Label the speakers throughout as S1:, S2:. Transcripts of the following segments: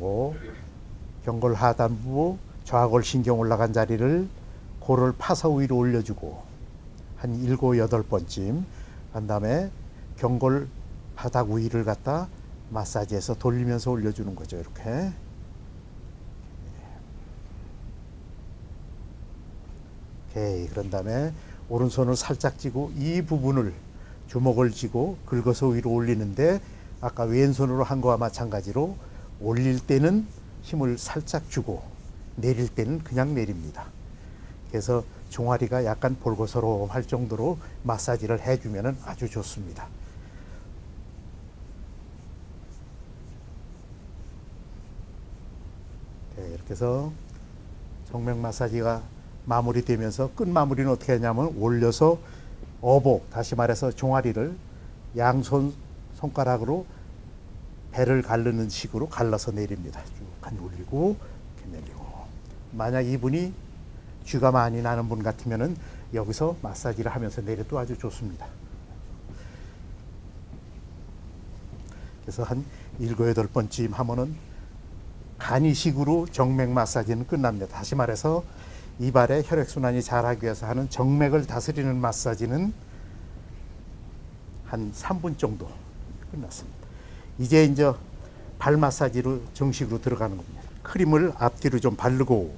S1: 하고 경골 하단부 좌골신경 올라간 자리를 골을 파서 위로 올려주고 한 7, 8번쯤 한 다음에 경골 바닥 위를 갖다 마사지해서 돌리면서 올려주는 거죠. 이렇게. 오케이. 그런 다음에 오른손을 살짝 쥐고 이 부분을 주먹을 쥐고 긁어서 위로 올리는데 아까 왼손으로 한 거와 마찬가지로 올릴 때는 힘을 살짝 주고 내릴 때는 그냥 내립니다. 그래서 종아리가 약간 볼거스러움할 정도로 마사지를 해주면 아주 좋습니다. 네, 이렇게 해서 정맥 마사지가 마무리되면서 끝 마무리는 어떻게 하냐면 올려서 어복, 다시 말해서 종아리를 양손 손가락으로 배를 가르는 식으로 갈라서 내립니다. 쭉 올리고 이렇게 내리고. 만약 이분이 쥐가 많이 나는 분 같으면은 여기서 마사지를 하면서 내려도 아주 좋습니다. 그래서 한 7, 8번쯤 하면은 간이식으로 정맥 마사지는 끝납니다. 다시 말해서 이발의 혈액순환이 잘하기 위해서 하는 정맥을 다스리는 마사지는 한 3분 정도 끝났습니다. 이제 발 마사지로 정식으로 들어가는 겁니다. 크림을 앞뒤로 좀 바르고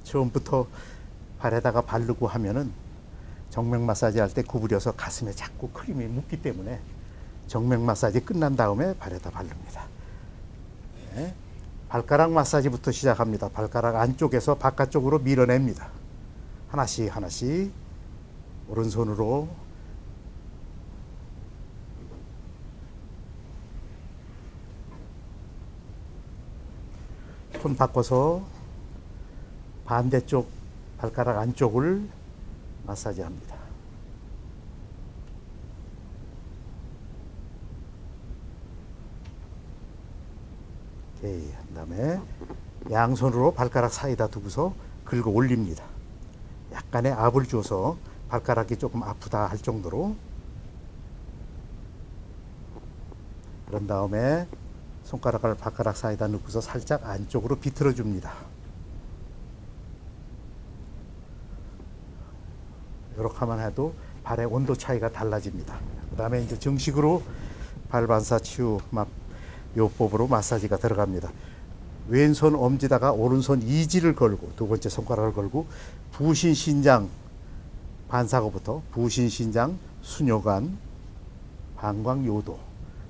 S1: 처음부터 발에다가 바르고 하면은 정맥 마사지 할 때 구부려서 가슴에 자꾸 크림이 묻기 때문에 정맥 마사지 끝난 다음에 발에다 바릅니다. 네. 발가락 마사지부터 시작합니다. 발가락 안쪽에서 바깥쪽으로 밀어냅니다. 하나씩 하나씩 오른손으로 손 바꿔서 반대쪽 발가락 안쪽을 마사지합니다. 오케이. 한 다음에 양손으로 발가락 사이다 두고서 긁어 올립니다. 약간의 압을 줘서 발가락이 조금 아프다 할 정도로. 그런 다음에 손가락을 발가락 사이다 넣고서 살짝 안쪽으로 비틀어 줍니다. 이렇게 하면 해도 발의 온도 차이가 달라집니다. 그 다음에 이제 정식으로 발 반사 치유 요법으로 마사지가 들어갑니다. 왼손 엄지다가 오른손 이지를 걸고 두 번째 손가락을 걸고 부신신장 반사구부터 부신신장, 순뇨관, 방광요도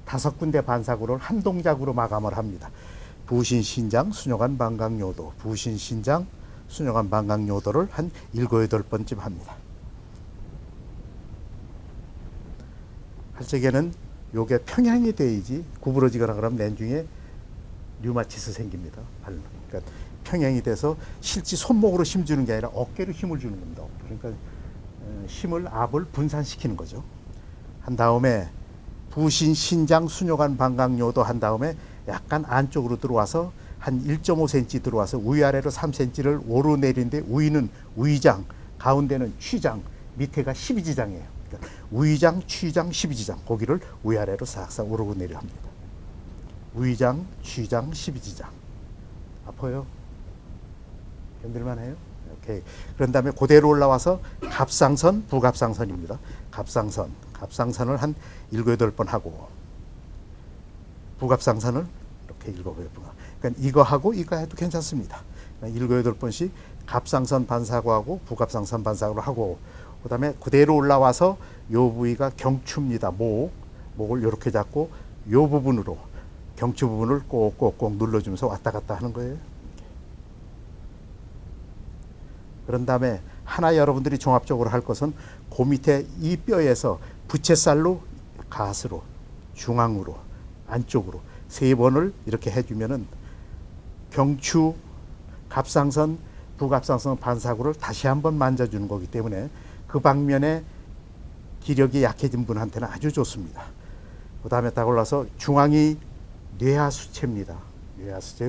S1: 5군데 반사구를 한 동작으로 마감을 합니다. 부신신장, 순뇨관, 방광요도, 부신신장, 순뇨관, 방광요도를 한 7, 8번쯤 합니다. 할 적에는 요게 평행이 돼야지 구부러지거나 그러면 내중에 류마티스 생깁니다. 그러니까 평행이 돼서 실제 손목으로 힘 주는 게 아니라 어깨로 힘을 주는 겁니다. 그러니까 힘을 압을 분산시키는 거죠. 한 다음에 부신, 신장, 순뇨관, 방광요도 한 다음에 약간 안쪽으로 들어와서 한 1.5cm 들어와서 위아래로 3cm를 오르내리는데 위는 위장, 가운데는 취장, 밑에가 12지장이에요. 그러니까 위장, 취장, 12지장 거기를 위아래로 싹싹 오르고 내려 합니다. 위장, 취장, 12지장. 아파요? 견딜만 해요? 오케이. 그런 다음에 그대로 올라와서 갑상선, 부갑상선입니다. 갑상선을 한 7, 8번 하고 부갑상선을 이렇게 7, 8번. 그러니까 이거 하고 이거 해도 괜찮습니다. 7, 8번씩 갑상선 반사구하고 부갑상선 반사구를 하고 그 다음에 그대로 올라와서 요 부위가 경추입니다. 목을 이렇게 잡고 요 부분으로 경추 부분을 꼭꼭꼭 눌러주면서 왔다 갔다 하는 거예요. 그런 다음에 하나 여러분들이 종합적으로 할 것은 그 밑에 이 뼈에서 부채살로 가스로 중앙으로 안쪽으로 3번을 이렇게 해주면은 경추, 갑상선, 부갑상선 반사구를 다시 한번 만져주는 거기 때문에 그 방면에 기력이 약해진 분한테는 아주 좋습니다. 그 다음에 딱 올라서 중앙이 뇌하수체입니다. 뇌하수체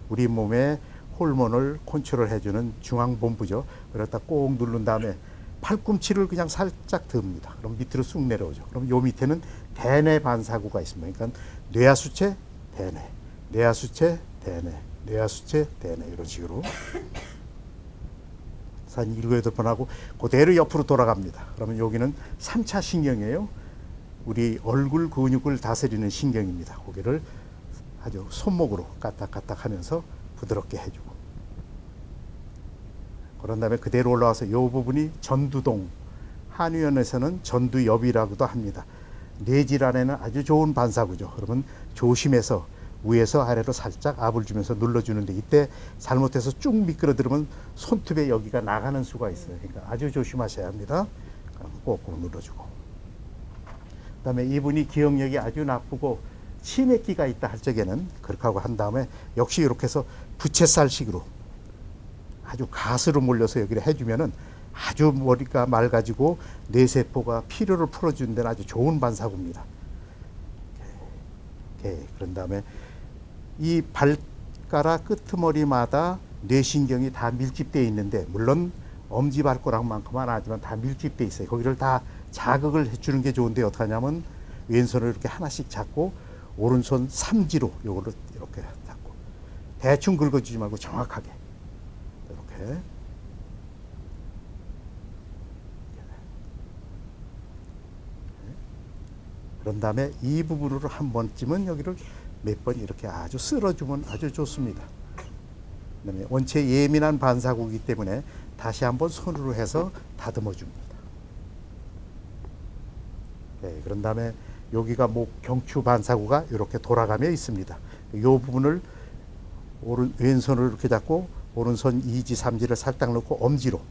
S1: 우리 몸의 호르몬을 컨트롤해주는 중앙본부죠. 그러다 꼭 누른 다음에 팔꿈치를 그냥 살짝 듭니다. 그럼 밑으로 쑥 내려오죠. 그럼 요 밑에는 대뇌 반사구가 있습니다. 그러니까 뇌하수체, 대뇌, 뇌하수체, 대뇌, 뇌하수체, 대뇌 이런 식으로 한 7, 8번 하고 그대로 옆으로 돌아갑니다. 그러면 여기는 3차 신경이에요. 우리 얼굴 근육을 다스리는 신경입니다. 고개를 아주 손목으로 까딱까딱 하면서 부드럽게 해주고, 그런 다음에 그대로 올라와서 이 부분이 전두동, 한의원에서는 전두엽이라고도 합니다. 뇌질환에는 아주 좋은 반사구죠. 그러면 조심해서 위에서 아래로 살짝 압을 주면서 눌러주는데, 이때 잘못해서 쭉 미끄러들으면 손톱에 여기가 나가는 수가 있어요. 그러니까 아주 조심하셔야 합니다. 꼭꼭 눌러주고, 그 다음에 이분이 기억력이 아주 나쁘고 치매기가 있다 할 적에는 그렇게 하고 한 다음에 역시 이렇게 해서 부채살식으로 아주 가스로 몰려서 여기를 해주면은 아주 머리가 맑아지고 뇌세포가 피로를 풀어주는 데는 아주 좋은 반사구입니다. 그런 다음에 이 발가락 끄트머리마다 뇌신경이 다 밀집되어 있는데, 물론 엄지발가락만큼은 아니지만 다 밀집되어 있어요. 거기를 다 자극을 해주는 게 좋은데, 어떻게 하냐면 왼손을 이렇게 하나씩 잡고 오른손 삼지로 요거를 이렇게 잡고 대충 긁어주지 말고 정확하게 이렇게. 그런 다음에 이 부분으로 한 번쯤은 여기를 몇 번 이렇게 아주 쓸어주면 아주 좋습니다. 그다음에 원체 예민한 반사구이기 때문에 다시 한번 손으로 해서 다듬어 줍니다. 네, 그런 다음에 여기가 목 경추 반사구가 이렇게 돌아가며 있습니다. 이 부분을 왼손을 이렇게 잡고 오른손 2지 3지를 살짝 넣고 엄지로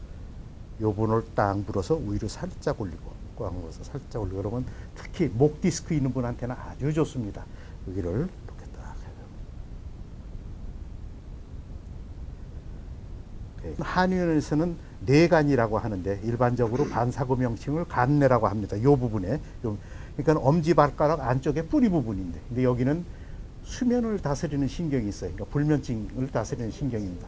S1: 이 부분을 딱 물어서 위로 살짝 올리고 꽉 넣어서 살짝 올리고, 그러면 특히 목 디스크 있는 분한테는 아주 좋습니다. 여기를 이렇게 딱 해요. 한의원에서는 뇌간이라고 하는데 일반적으로 반사구 명칭을 간뇌라고 합니다. 이 부분에, 그러니까 엄지발가락 안쪽에 뿌리 부분인데, 근데 여기는 수면을 다스리는 신경이 있어요. 그러니까 불면증을 다스리는 신경입니다.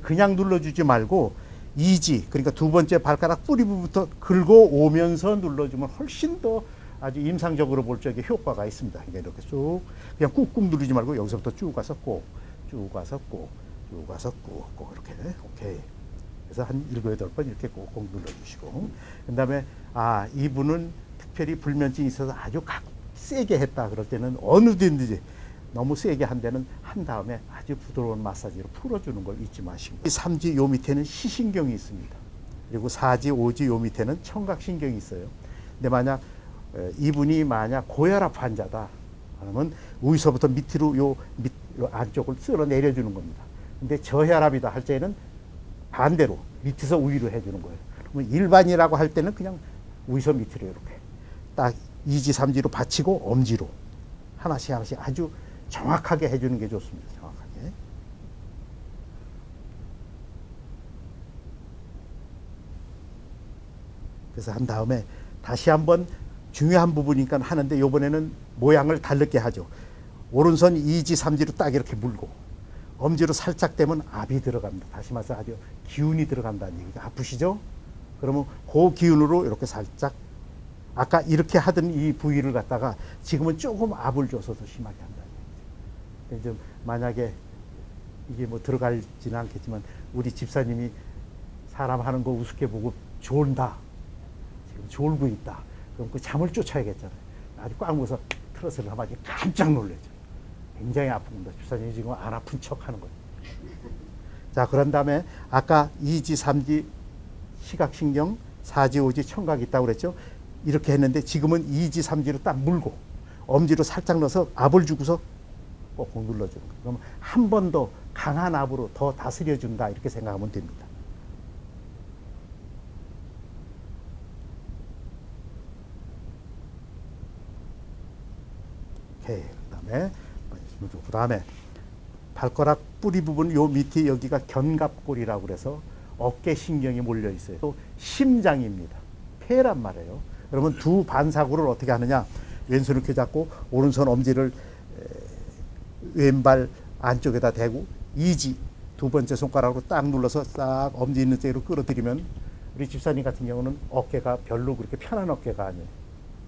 S1: 그냥 눌러주지 말고 이지, 그러니까 두 번째 발가락 뿌리 부분부터 긁어 오면서 눌러주면 훨씬 더 아주 임상적으로 볼 적에 효과가 있습니다. 그러니까 이렇게 쭉 그냥 꾹꾹 누르지 말고 여기서부터 쭉 가서 꼭, 쭉 가서 꼭, 쭉 가서 꼭, 꼭 이렇게. 오케이. 그래서 한 7, 8번 이렇게 꼭꼭 눌러주시고, 그 다음에 이분은 특별히 불면증이 있어서 아주 세게 했다 그럴 때는 어느든지 너무 세게 한 데는 한 다음에 아주 부드러운 마사지로 풀어주는 걸 잊지 마시고, 3지 요 밑에는 시신경이 있습니다. 그리고 4지, 5지 요 밑에는 청각신경이 있어요. 근데 만약 이분이 만약 고혈압 환자다 그러면 위서부터 밑으로 요 안쪽을 쓸어 내려주는 겁니다. 근데 저혈압이다 할 때는 반대로 밑에서 위로 해주는 거예요. 그러면 일반이라고 할 때는 그냥 위서 밑으로 이렇게 딱 2지, 3지로 받치고 엄지로 하나씩 하나씩 아주 정확하게 해주는 게 좋습니다. 정확하게. 그래서 한 다음에 다시 한번 중요한 부분이니까 하는데, 이번에는 모양을 다르게 하죠. 오른손 2지, 3지로 딱 이렇게 물고 엄지로 살짝 대면 압이 들어갑니다. 다시 말해서 아주 기운이 들어간다는 얘기가. 아프시죠? 그러면 그 기운으로 이렇게 살짝, 아까 이렇게 하던 이 부위를 갖다가 지금은 조금 압을 줘서 더 심하게 한다는 얘기죠. 좀 만약에 이게 뭐 들어갈지는 않겠지만 우리 집사님이 사람 하는 거 우습게 보고 졸다, 지금 졸고 있다, 그럼 그 잠을 쫓아야겠잖아요. 아주 꽉 묶어서 트러스를 하면 깜짝 놀라죠. 굉장히 아픈 겁니다. 집사님이 지금 안 아픈 척 하는 거예요. 자, 그런 다음에 아까 2지, 3지 시각신경, 4지, 5지 청각이 있다고 그랬죠. 이렇게 했는데 지금은 2지, 3지로 딱 물고 엄지로 살짝 넣어서 압을 주고서 꼭 눌러주는 거예요. 그러면 한 번 더 강한 압으로 더 다스려준다, 이렇게 생각하면 됩니다. 오케이. 그 다음에 발가락 뿌리 부분 요 밑에 여기가 견갑골이라고 그래서 어깨 신경이 몰려 있어요. 또 심장입니다. 폐란 말이에요. 그러면 두 반사구를 어떻게 하느냐? 왼손을 이렇게 잡고 오른손 엄지를 왼발 안쪽에다 대고 2지 두 번째 손가락으로 딱 눌러서 싹 엄지 있는 쪽으로 끌어들이면 우리 집사님 같은 경우는 어깨가 별로 그렇게 편한 어깨가 아니에요.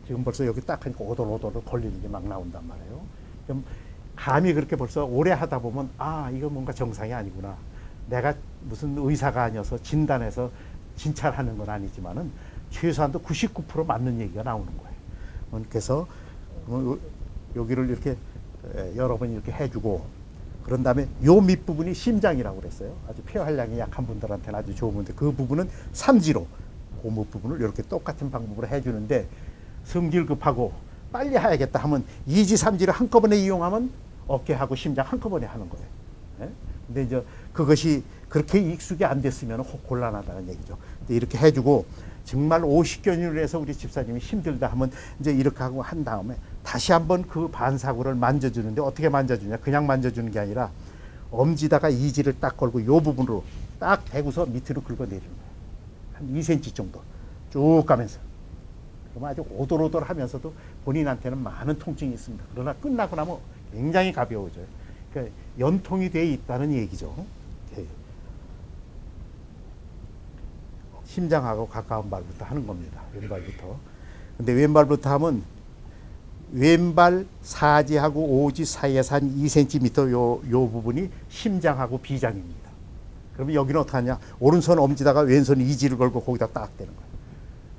S1: 지금 벌써 여기 딱 하니까 오돌오돌 걸리는 게 막 나온단 말이에요. 좀 감이 그렇게 벌써 오래 하다 보면 아 이거 뭔가 정상이 아니구나. 내가 무슨 의사가 아니어서 진단해서 진찰하는 건 아니지만은 최소한도 99% 맞는 얘기가 나오는 거예요. 그래서 여기를 이렇게 여러 번 이렇게 해주고 그런 다음에 요 밑부분이 심장이라고 그랬어요. 아주 폐활량이 약한 분들한테는 아주 좋은 건데 그 부분은 삼지로 그 밑부분을 이렇게 똑같은 방법으로 해주는데 성질 급하고 빨리 해야겠다 하면 이지삼지를 한꺼번에 이용하면 어깨하고 심장 한꺼번에 하는 거예요. 네? 근데 이제 그것이 그렇게 익숙이 안 됐으면 혹 곤란하다는 얘기죠. 근데 이렇게 해주고 정말 50견인을 해서 우리 집사님이 힘들다 하면 이제 이렇게 하고 한 다음에 다시 한번 그 반사구를 만져주는데 어떻게 만져주냐. 그냥 만져주는 게 아니라 엄지다가 이지를 딱 걸고 요 부분으로 딱 대고서 밑으로 긁어내리는 거예요. 한 2cm 정도 쭉 가면서. 그러면 아주 오돌오돌 하면서도 본인한테는 많은 통증이 있습니다. 그러나 끝나고 나면 굉장히 가벼워져요. 그러니까 연통이 되어 있다는 얘기죠. 심장하고 가까운 발부터 하는 겁니다. 왼발부터. 근데 왼발부터 하면 왼발 사지하고 오지 사이에서 한 2cm 요 부분이 심장하고 비장입니다. 그러면 여기는 어떻게 하냐. 오른손 엄지다가 왼손 이지를 걸고 거기다 딱 대는 거예요.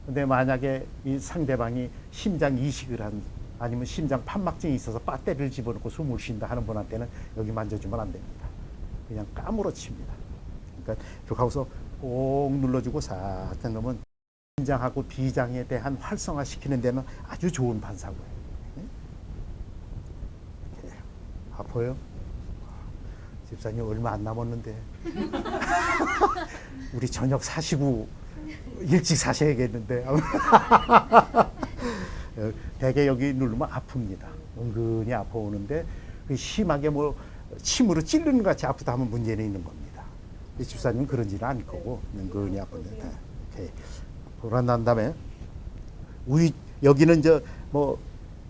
S1: 근데 만약에 이 상대방이 심장 이식을 한 아니면 심장 판막증이 있어서 배터리를 집어넣고 숨을 쉰다 하는 분한테는 여기 만져주면 안 됩니다. 그냥 까무러칩니다. 그러니까 이렇게 하고서 꼭 눌러주고 싹 넣으면 심장하고 비장에 대한 활성화시키는 데는 아주 좋은 반사고예요. 이렇게 아파요? 집사님 얼마 안 남았는데 우리 저녁 사시고 일찍 사셔야겠는데 대개 여기 누르면 아픕니다. 은근히 아파오는데 심하게 뭐 침으로 찌르는 것 같이 아프다 하면 문제는 있는 겁니다. 이 집사님은 그런지는 않을 거고 은근히 아픈데 이렇게 돌아난 다음에 여기는 이제 뭐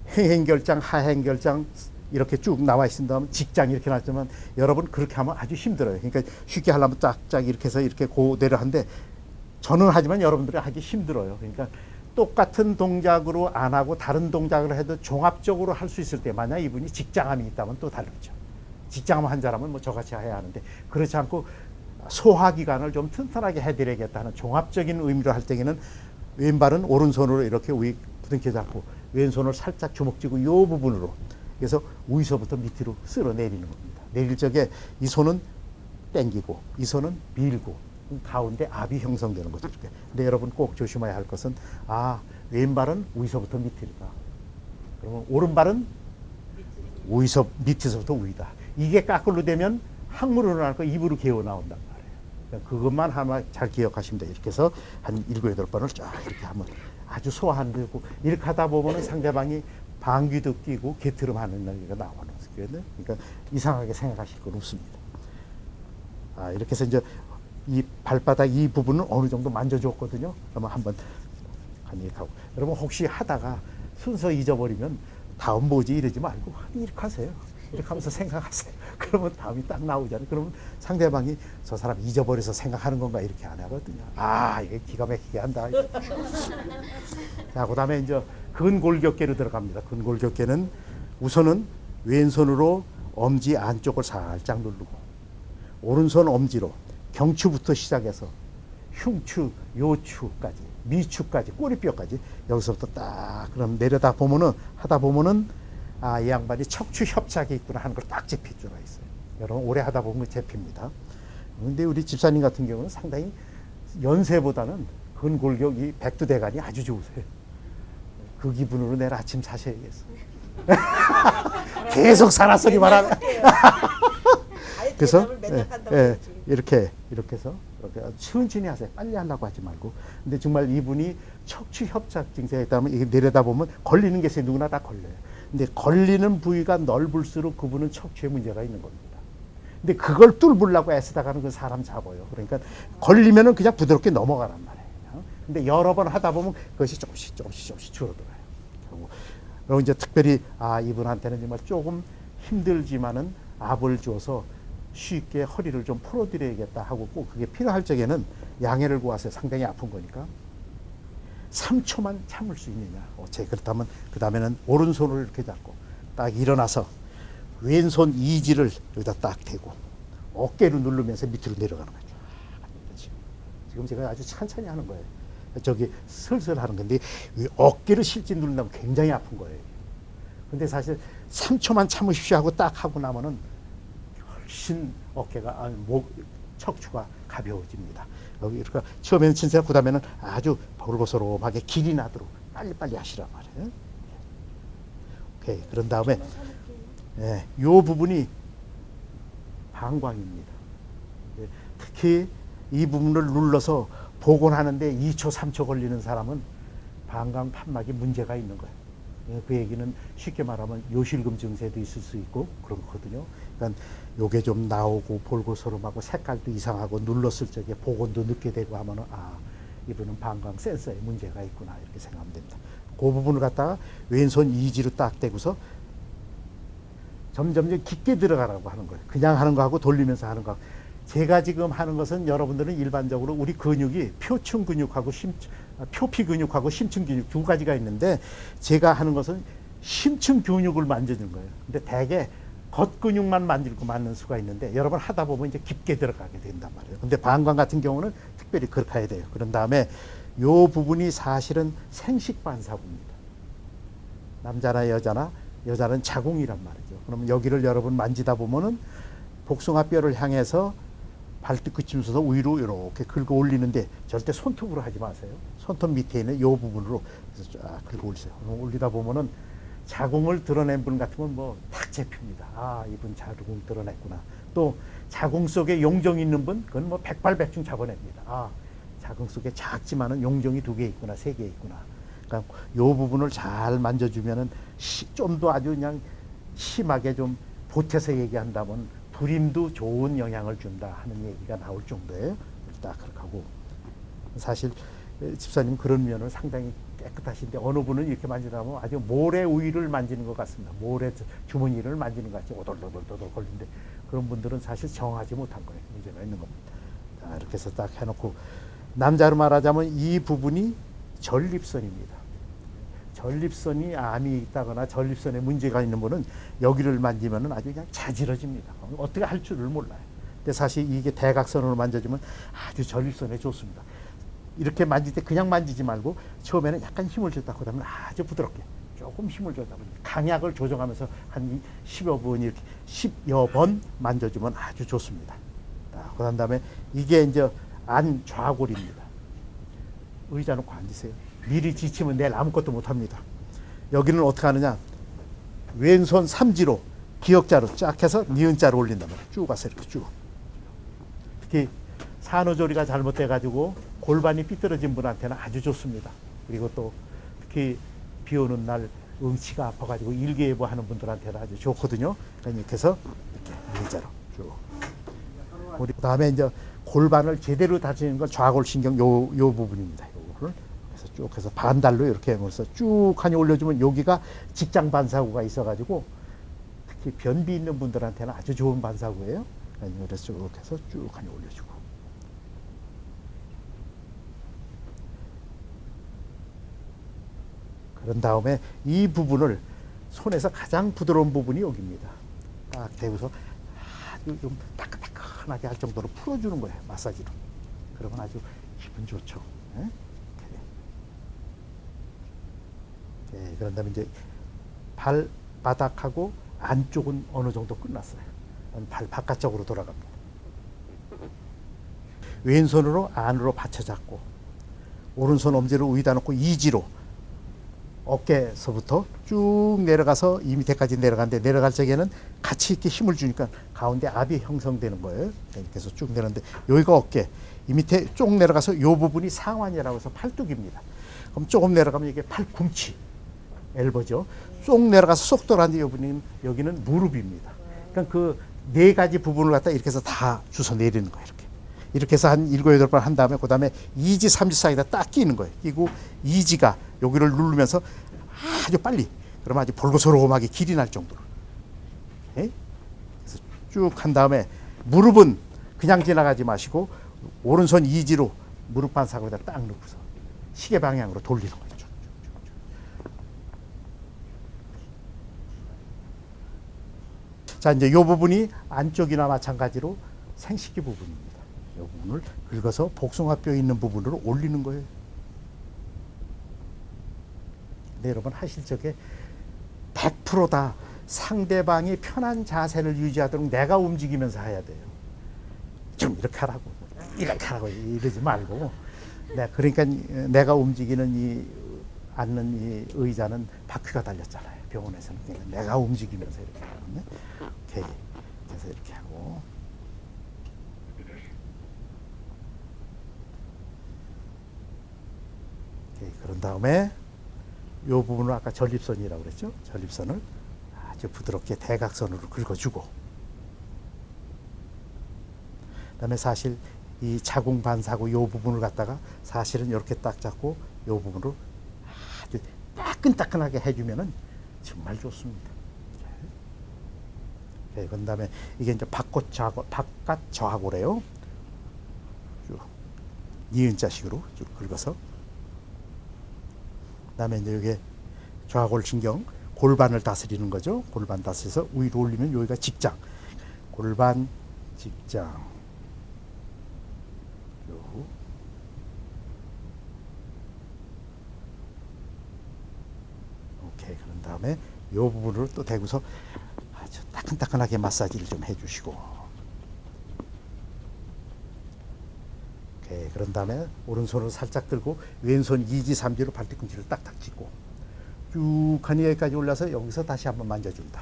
S1: 행행결장, 하행결장 이렇게 쭉 나와 있습니다만 직장 이렇게 나왔지만 여러분 그렇게 하면 아주 힘들어요. 그러니까 쉽게 하려면 쫙쫙 이렇게 해서 이렇게 고대로 하는데 저는 하지만 여러분들이 하기 힘들어요. 그러니까 똑같은 동작으로 안 하고 다른 동작을 해도 종합적으로 할 수 있을 때 만약 이분이 직장암이 있다면 또 다르죠. 직장암 환자라면 뭐 저같이 해야 하는데 그렇지 않고 소화기관을 좀 튼튼하게 해드려야겠다는 종합적인 의미로 할 때에는 왼발은 오른손으로 이렇게 위 부둥켜 잡고 왼손을 살짝 주먹 쥐고 이 부분으로 그래서 위서부터 밑으로 쓸어 내리는 겁니다. 내릴 적에 이 손은 당기고 이 손은 밀고 가운데 압이 형성되는 거죠. 이렇게. 근데 여러분 꼭 조심해야 할 것은 왼발은 위서부터 밑이다. 그러면 오른발은 위서 밑에서부터 위다. 이게 까끌로 되면 항문으로 나올 입으로 개어 나온단 말이에요. 그러니까 그것만 하나 잘 기억하시면 돼요. 이렇게 해서 한 7, 8번을 쫙 이렇게 하면 아주 소화하는 고 이렇게 하다 보면 상대방이 방귀도 끼고 개트름 하는 얘기가 나오는 거거든요. 그러니까 이상하게 생각하실 건 없습니다. 이렇게 해서 이제 이 발바닥 이 부분은 어느 정도 만져줬거든요. 그러면 한번 이렇게 하고 여러분 혹시 하다가 순서 잊어버리면 다음 뭐지 이러지 말고 이렇게 하세요. 이렇게 하면서 생각하세요. 그러면 다음이 딱 나오잖아요. 그러면 상대방이 저 사람 잊어버려서 생각하는 건가 이렇게 안 하거든요. 이게 기가 막히게 한다. 자, 그 다음에 이제 근골격계로 들어갑니다. 근골격계는 우선은 왼손으로 엄지 안쪽을 살짝 누르고 오른손 엄지로 경추부터 시작해서 흉추, 요추까지, 미추까지, 꼬리뼈까지 여기서부터 딱 그럼 내려다 보면은 하다 보면은 이 양반이 척추 협착이 있구나 하는 걸 딱 짚힐 수가 있어요. 여러분 오래 하다 보면 잡힙니다. 그런데 우리 집사님 같은 경우는 상당히 연세보다는 근골격 이 백두대간이 아주 좋으세요. 그 기분으로 내일 아침 사셔야겠어. 계속 살아 소리만 하네. 그래서 이렇게 해서 이렇게 천천히 하세요. 빨리 하려고 하지 말고. 근데 정말 이분이 척추 협착 증세가 있다면 이게 내려다보면 걸리는 게 있어요. 누구나 다 걸려요. 근데 걸리는 부위가 넓을수록 그분은 척추에 문제가 있는 겁니다. 근데 그걸 뚫으려고 애쓰다가는 그 사람 잡아요. 그러니까 걸리면은 그냥 부드럽게 넘어가란 말이에요. 근데 여러 번 하다 보면 그것이 조금씩 줄어들어요. 그리고 이제 특별히 이분한테는 정말 조금 힘들지만은 압을 줘서 쉽게 허리를 좀 풀어드려야겠다 하고 꼭 그게 필요할 적에는 양해를 구하세요. 상당히 아픈 거니까. 3초만 참을 수 있느냐. 그렇다면 그 다음에는 오른손을 이렇게 잡고 딱 일어나서 왼손 이지를 여기다 딱 대고 어깨를 누르면서 밑으로 내려가는 거죠. 지금 제가 아주 천천히 하는 거예요. 저기 슬슬 하는 건데 어깨를 실제 누른다면 굉장히 아픈 거예요. 근데 사실 3초만 참으십시오 하고 딱 하고 나면은 훨씬 어깨가 목 척추가 가벼워집니다. 그러니까 처음에는 친세하고 그다음에는 아주 벌거스름하게 길이 나도록 빨리빨리 하시란 말이에요. 오케이. 그런 다음에 이 부분이 방광입니다. 특히 이 부분을 눌러서 복원하는데 2초, 3초 걸리는 사람은 방광 판막에 문제가 있는 거예요. 그 얘기는 쉽게 말하면 요실금 증세도 있을 수 있고 그렇거든요. 그러니까 요게 좀 나오고 볼고스름하고 색깔도 이상하고 눌렀을 적에 복원도 늦게 되고 하면은 이분은 방광 센서에 문제가 있구나 이렇게 생각하면 됩니다. 그 부분을 갖다가 왼손 이지로 딱 대고서 점점 깊게 들어가라고 하는 거예요. 그냥 하는 거하고 돌리면서 하는 거. 제가 지금 하는 것은 여러분들은 일반적으로 우리 근육이 표층 근육하고 표피 근육하고 심층 근육 두 가지가 있는데 제가 하는 것은 심층 근육을 만져주는 거예요. 근데 대개 겉근육만 만지고 맞는 수가 있는데 여러분 하다 보면 이제 깊게 들어가게 된단 말이에요. 근데 방광 같은 경우는 특별히 그렇게 해야 돼요. 그런 다음에 요 부분이 사실은 생식반사구입니다. 남자나 여자는 자궁이란 말이죠. 그럼 여기를 여러분 만지다 보면은 복숭아뼈를 향해서 발끝 끝이면서 위로 이렇게 긁어 올리는데 절대 손톱으로 하지 마세요. 손톱 밑에 있는 이 부분으로 쫙 긁어 올리세요. 올리다 보면은 자궁을 드러낸 분 같으면 뭐 탁 잡힙니다. 이분 자궁 드러냈구나. 또 자궁 속에 용종이 있는 분, 그건 뭐 백발백중 잡아냅니다. 자궁 속에 작지만은 용종이 2개 있구나, 3개 있구나. 그러니까 이 부분을 잘 만져주면은 좀 더 아주 그냥 심하게 좀 보태서 얘기한다면 불임도 좋은 영향을 준다 하는 얘기가 나올 정도예요. 딱 그렇게 하고 사실 집사님 그런 면은 상당히 깨끗하신데 어느 분은 이렇게 만지다 보면 아주 모래 우위를 만지는 것 같습니다. 모래 주머니를 만지는 것 같이 오돌오돌오돌 걸리는데 그런 분들은 사실 정하지 못한 거예요. 문제가 있는 겁니다. 자, 이렇게 해서 딱 해놓고 남자로 말하자면 이 부분이 전립선입니다. 전립선이 암이 있다거나 전립선에 문제가 있는 분은 여기를 만지면 아주 그냥 자지러집니다. 어떻게 할 줄을 몰라요. 근데 사실 이게 대각선으로 만져주면 아주 전립선에 좋습니다. 이렇게 만질 때 그냥 만지지 말고 처음에는 약간 힘을 줬다 그러면 아주 부드럽게 조금 힘을 줬다 보면 강약을 조정하면서 한 10여 번 이렇게 10여 번 만져주면 아주 좋습니다. 그런 다음에 이게 이제 안 좌골입니다. 의자 놓고 앉으세요. 미리 지치면 내일 아무것도 못합니다. 여기는 어떻게 하느냐. 왼손 삼지로 기역자로 쫙 해서 니은자로 올린단 말이에요. 쭉 가서 이렇게 쭉. 특히 산후조리가 잘못돼가지고 골반이 삐뚤어진 분한테는 아주 좋습니다. 그리고 또 특히 비 오는 날 응치가 아파가지고 일기예보 하는 분들한테는 아주 좋거든요. 그러니까 이렇게 해서 이렇게 니은자로 쭉. 그 다음에 이제 골반을 제대로 다지는 건 좌골신경 요 부분입니다. 요거를 그래서 쭉 해서 반달로 이렇게 하면서 쭉 하니 올려주면 여기가 직장 반사구가 있어가지고 특히 변비 있는 분들한테는 아주 좋은 반사구예요. 그래서 쭉 해서 쭉 하니 올려주고. 그런 다음에 이 부분을 손에서 가장 부드러운 부분이 여기입니다. 딱 대고서 아주 좀 따끈따끈하게 할 정도로 풀어주는 거예요. 마사지로. 그러면 아주 기분 좋죠. 네? 네, 그런 다음에 이제 발바닥하고 안쪽은 어느 정도 끝났어요. 발 바깥쪽으로 돌아갑니다. 왼손으로 안으로 받쳐 잡고 오른손 엄지를 위에다 놓고 이지로 어깨에서부터 쭉 내려가서 이 밑에까지 내려가는데 내려갈 적에는 같이 이렇게 힘을 주니까 가운데 압이 형성되는 거예요. 이렇게 해서 쭉 내려가는데 여기가 어깨, 이 밑에 쭉 내려가서 이 부분이 상완이라고 해서 팔뚝입니다. 그럼 조금 내려가면 이게 팔꿈치, 엘보죠. 쭉 내려가서 쏙 들어가는데 여기는 무릎입니다. 그러니까 그 4가지 부분을 갖다 이렇게 해서 다 주워 내리는 거예요. 이렇게 해서 한 7, 8번 한 다음에 그 다음에 2지, 3지 사이에다 딱 끼는 거예요. 끼고 2지가 여기를 누르면서 아주 빨리 그러면 아주 볼고스름하게 길이 날 정도로. 그래서 쭉 한 다음에 무릎은 그냥 지나가지 마시고 오른손 이지로 무릎 반사고에다 딱 넣고서 시계 방향으로 돌리는 거죠. 자, 이제 이 부분이 안쪽이나 마찬가지로 생식기 부분입니다. 이 부분을 긁어서 복숭아뼈 있는 부분으로 올리는 거예요. 근데 여러분 하실 적에 100%다 상대방이 편한 자세를 유지하도록 내가 움직이면서 해야 돼요. 좀 이렇게 하라고, 이렇게 하라고 이러지 말고. 네, 그러니까 내가 움직이는 이 앉는 이 의자는 바퀴가 달렸잖아요. 병원에서는. 그러니까 내가 움직이면서 이렇게 하거든요. 오케이. 그래서 이렇게 하고. 오케이. 그런 다음에 이 부분을 아까 전립선이라고 그랬죠. 전립선을 아주 부드럽게 대각선으로 긁어주고, 그다음에 사실 이 자궁 반사고 이 부분을 갖다가 사실은 이렇게 딱 잡고 이 부분으로 아주 따끈따끈하게 해주면은 정말 좋습니다. 네, 그다음에 이게 이제 바깥 저하고래요. 쭉 니은자식으로 쭉 긁어서. 그다음에 이제 여기 좌골신경 골반을 다스리는 거죠. 골반 다스려서 위로 올리면 여기가 직장. 골반 직장. 요. 오케이. 그런 다음에 이 부분을 또 대고서 아주 따끈따끈하게 마사지를 좀 해주시고. 오케이. 그런 다음에 오른손을 살짝 들고 왼손 2지 3지로 발뒤꿈치를 딱딱 짚고 쭉 하니 여기까지 올라서 여기서 다시 한번 만져준다.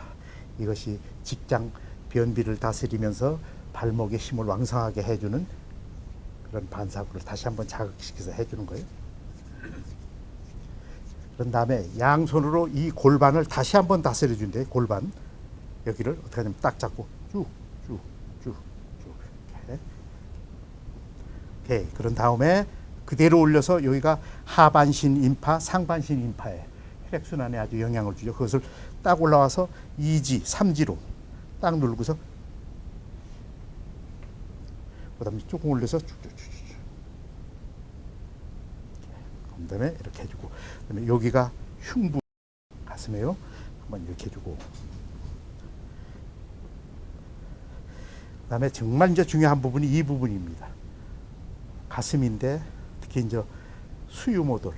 S1: 이것이 직장 변비를 다스리면서 발목의 힘을 왕성하게 해주는 그런 반사구를 다시 한번 자극시켜서 해주는 거예요. 그런 다음에 양손으로 이 골반을 다시 한번 다스려 준대. 골반 여기를 어떻게 하냐면 딱 잡고 쭉쭉쭉쭉 이렇게. 오케이. 그런 다음에 그대로 올려서 여기가 하반신 인파, 상반신 인파에 혈액순환에 아주 영향을 주죠. 그것을 딱 올라와서 2지, 3지로 딱 누르고서 그 다음에 조금 올려서 쭉쭉쭉쭉. 그 다음에 이렇게 해주고, 그 다음에 여기가 흉부, 가슴에요. 한번 이렇게 해주고. 그 다음에 정말 이제 중요한 부분이 이 부분입니다. 가슴인데 특히 이제 수유모들,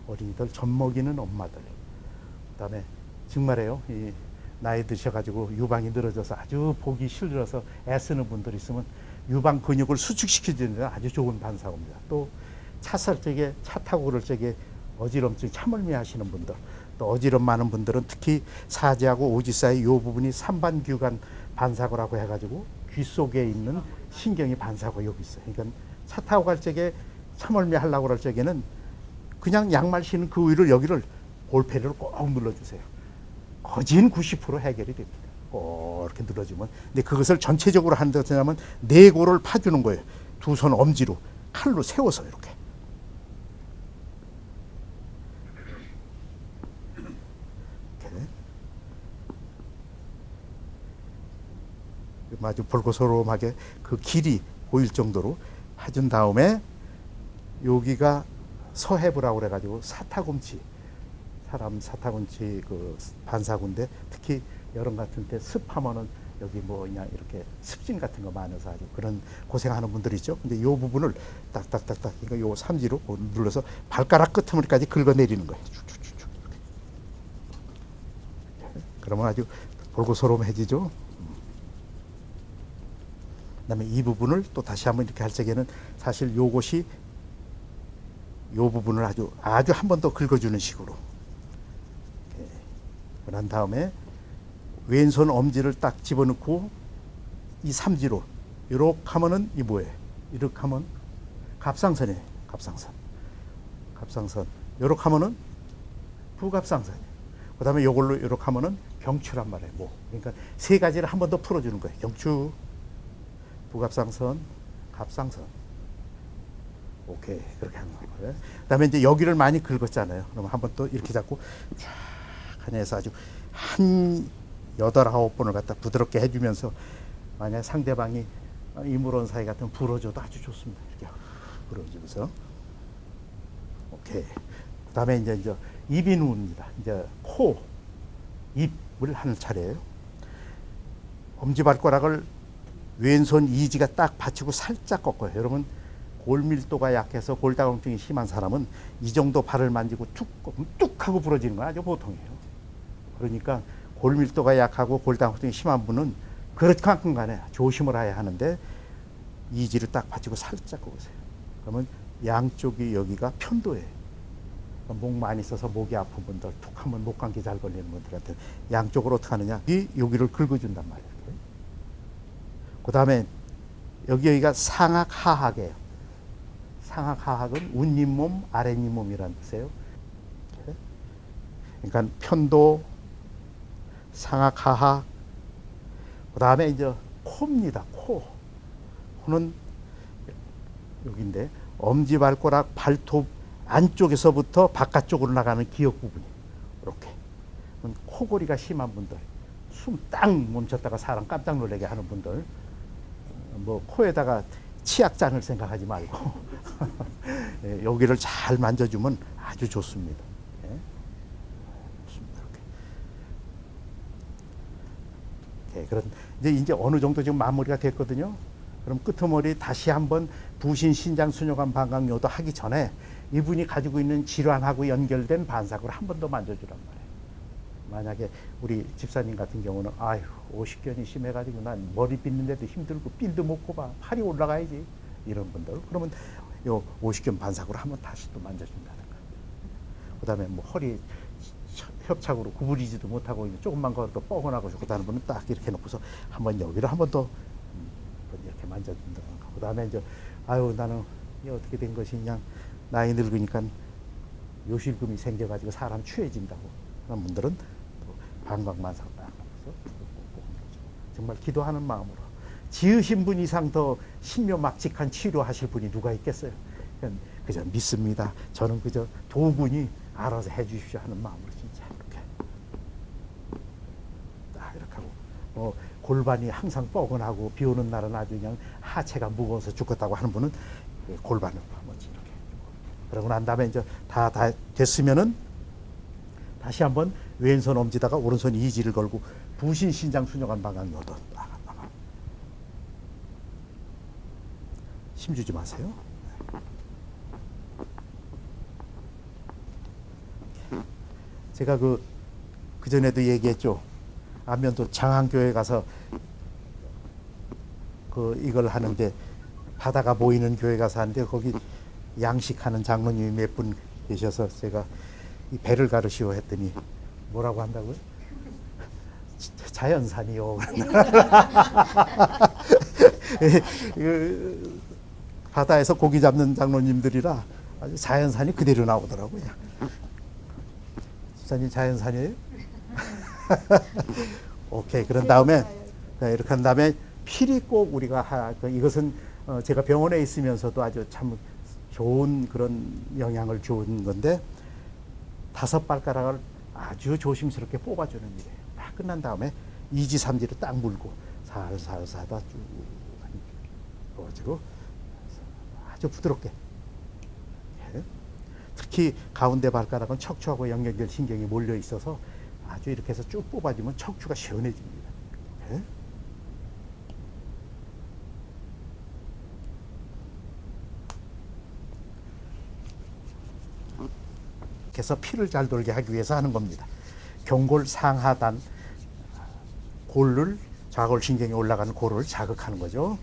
S1: 어린이들, 젖 먹이는 엄마들. 그 다음에 정말이에요. 이 나이 드셔가지고 유방이 늘어져서 아주 보기 싫어서 애쓰는 분들 있으면 유방 근육을 수축시켜주는 데 아주 좋은 반사고입니다. 또 차 살 적에, 차 타고 그럴 적에 어지럼증, 참을미 하시는 분들, 또 어지럼 많은 분들은 특히 사지하고 오지 사이 이 부분이 삼반규관 반사고라고 해가지고 귀 속에 있는 신경이 반사고 여기 있어요. 그러니까 차 타고 갈 적에 참을미 하려고 그럴 적에는 그냥 양말 신은 그 위를 여기를 볼펜으로 꼭 눌러주세요. 거진 90% 해결이 됩니다. 꼭 이렇게 눌러주면. 근데 그것을 전체적으로 하는 데 하면 내골을 파주는 거예요. 두 손 엄지로 칼로 세워서 이렇게. 아주 볼고소롬하게 그 길이 보일 정도로 해준 다음에 여기가 서해부라고 그래가지고 사타구치, 사람 사타구치 그 반사구인데 특히 여름 같은 때 습하면은 여기 뭐 그냥 이렇게 습진 같은 거 많아서 아주 그런 고생하는 분들이 있죠. 근데 이 부분을 딱딱딱딱 그러니까 요 삼지로 눌러서 발가락 끄트머리까지 긁어내리는 거예요. 쭉쭉쭉쭉. 그러면 아주 볼고소롬해지죠. 그다음에 이 부분을 또 다시 한번 이렇게 할 적에는 사실 요것이 요 부분을 아주 한 번 더 긁어주는 식으로. 그런 다음에 왼손 엄지를 딱 집어넣고 이 삼지로 이렇게 하면은 이 뭐예요? 이렇게 하면 갑상선이에요. 갑상선. 이렇게 하면은 부갑상선이에요. 그다음에 요걸로 이렇게 하면은 경추란 말이에요. 뭐. 그러니까 세 가지를 한 번 더 풀어주는 거예요. 경추, 부갑상선, 갑상선. 오케이. 그렇게 하는 거예요. 그 다음에 이제 여기를 많이 긁었잖아요. 그러면 한번 또 이렇게 잡고 쫙 해서 아주 한 8, 9번을 갖다 부드럽게 해주면서 만약 상대방이 이물원 사이 같은 불어줘도 아주 좋습니다. 이렇게 불어주면서. 오케이. 그다음에 이제 입인후입니다. 이제 코, 입을 하는 차례예요. 엄지발가락을 왼손 이지가 딱 받치고 살짝 꺾어요. 여러분 골밀도가 약해서 골다공증이 심한 사람은 이 정도 발을 만지고 뚝 하고 부러지는 건 아주 보통이에요. 그러니까 골밀도가 약하고 골다공증이 심한 분은 그렇게만큼 간에 조심을 해야 하는데 이지를 딱 받치고 살짝 꺾으세요. 그러면 양쪽이 여기가 편도예요. 목 많이 써서 목이 아픈 분들, 툭 하면 목감기 잘 걸리는 분들한테 양쪽으로 어떻게 하느냐, 여기를 긁어준단 말이에요. 그 다음에 여기가 상악하학이에요. 상악하학은 윗잇몸, 아랫잇몸이라는 뜻이에요. 그러니까 편도, 상악하학, 그 다음에 이제 코입니다. 코는 여기인데 엄지발가락 발톱 안쪽에서부터 바깥쪽으로 나가는 기역 부분이 이렇게. 코골이가 심한 분들, 숨 딱 멈췄다가 사람 깜짝 놀라게 하는 분들, 뭐 코에다가 치약잔을 생각하지 말고 예, 여기를 잘 만져주면 아주 좋습니다. 예. 좋습니다. 이렇게. 예, 그런 이제 어느 정도 지금 마무리가 됐거든요. 그럼 끄트머리 다시 한번 부신 신장 순혈관 방광요도 하기 전에 이분이 가지고 있는 질환하고 연결된 반삭을 한 번 더 만져주란 말이에요. 만약에 우리 집사님 같은 경우는 아유 오십견이 심해가지고 난 머리 빗는데도 힘들고 삔도 못 꼽아 팔이 올라가야지 이런 분들, 그러면 요 오십견 반삭으로 한번 다시 또 만져준다는 거예요. 그 다음에 뭐 허리 협착으로 구부리지도 못하고 조금만 걸어도 뻐근하고 좋다는 분은 딱 이렇게 놓고서 한번 여기를 한번 더 이렇게 만져준다는 거. 그 다음에 이제 아유 나는 이게 어떻게 된 것이냐, 나이 늙으니까 요실금이 생겨가지고 사람 취해진다고 그런 분들은 방광만삭 딱 하면서 정말 기도하는 마음으로 지으신 분 이상 더 신묘막직한 치료하실 분이 누가 있겠어요. 그저 믿습니다. 저는 그저 도군이 알아서 해주십시오 하는 마음으로 진짜 이렇게 딱 이렇게 하고 골반이 항상 뻐근하고 비 오는 날은 아주 그냥 하체가 무거워서 죽겠다고 하는 분은 골반을 한번 이렇게 그러고 난 다음에 이제 다 됐으면은 다시 한번 왼손 엄지다가 오른손 이지를 걸고 부신 신장 순혈관 방광요도 힘주지 마세요. 제가 그 전에도 얘기했죠. 안면도 장안교회 가서 이걸 하는데 바다가 보이는 교회 가서 하는데 거기 양식하는 장로님이 몇 분 계셔서 제가 이 배를 가르시오 했더니 뭐라고 한다고요? 자연산이요. 바다에서 고기 잡는 장로님들이라 아주 자연산이 그대로 나오더라고요. 집사님 자연산이에요? 오케이. 그런 다음에 이렇게 한 다음에 필히 꼭 우리가 이것은 제가 병원에 있으면서도 아주 참 좋은 그런 영향을 주는 건데 5발가락을 아주 조심스럽게 뽑아주는 일이에요. 다 끝난 다음에 2지 3지를 딱 물고 살살 하다 쭉 뽑아주고 아주 부드럽게. 예. 특히 가운데 발가락은 척추하고 연결될 신경이 몰려 있어서 아주 이렇게 해서 쭉 뽑아주면 척추가 시원해집니다. 예. 해서 피를 잘 돌게 하기 위해서 하는 겁니다. 경골 상하단 골을 좌골신경이 올라가는 골을 자극하는 거죠.